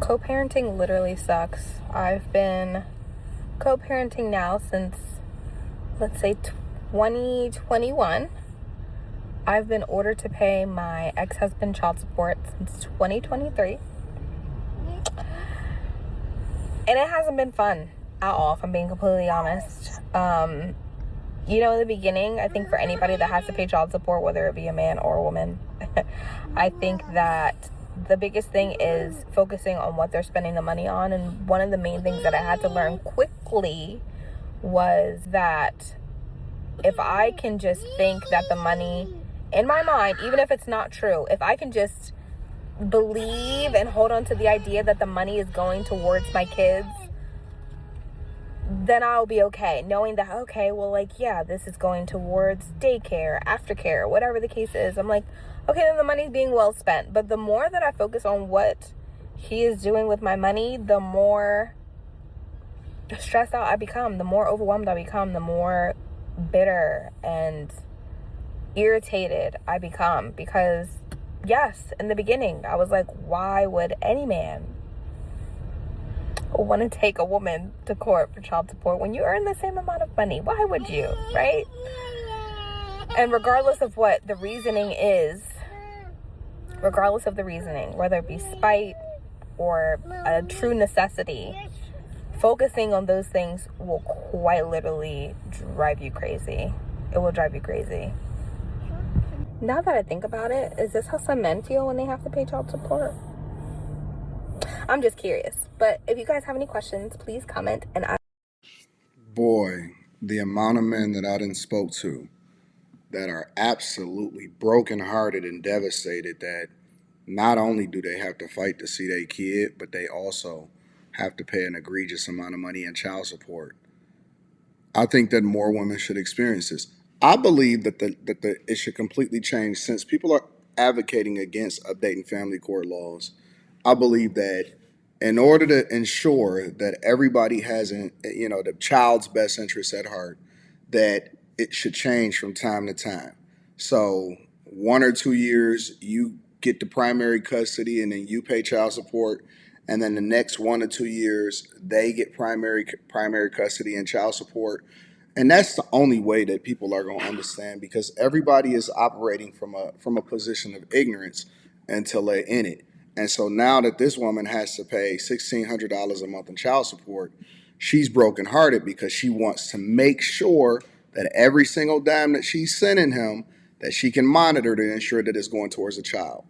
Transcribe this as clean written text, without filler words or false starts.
Co-parenting literally sucks. I've been co-parenting now since, let's say, 2021. I've been ordered to pay my ex-husband child support since 2023. And it hasn't been fun at all, if I'm being completely honest. In the beginning, I think for anybody that has to pay child support, whether it be a man or a woman, I think that the biggest thing is focusing on what they're spending the money on. And one of the main things that I had to learn quickly was that if I can just think that the money in my mind, even if it's not true, if I can just believe and hold on to the idea that the money is going towards my kids, then I'll be okay. Knowing that, okay, well, this is going towards daycare, aftercare, whatever the case is. I'm like, okay, then the money's being well spent. But the more that I focus on what he is doing with my money, the more stressed out I become, the more overwhelmed I become, the more bitter and irritated I become. Because, yes, in the beginning, I was like, why would any man want to take a woman to court for child support when you earn the same amount of money? Why would you, right? And regardless of what the reasoning is, regardless of the reasoning, whether it be spite or a true necessity, focusing on those things will quite literally drive you crazy. It will drive you crazy. Now that I think about it, is this how some men feel when they have to pay child support? I'm just curious. But if you guys have any questions, please comment. And Boy, the amount of men that I done spoke to that are absolutely brokenhearted and devastated that not only do they have to fight to see their kid, but they also have to pay an egregious amount of money in child support. I think that more women should experience this. I believe that it should completely change since people are advocating against updating family court laws. I believe that in order to ensure that everybody has the child's best interest at heart, that it should change from time to time. So 1 or 2 years you get the primary custody and then you pay child support, and then the next 1 or 2 years they get primary custody and child support. And that's the only way that people are going to understand, because everybody is operating from a position of ignorance until they're in it. And so now that this woman has to pay $1,600 a month in child support, she's brokenhearted because she wants to make sure that every single dime that she's sending him, that she can monitor to ensure that it's going towards a child.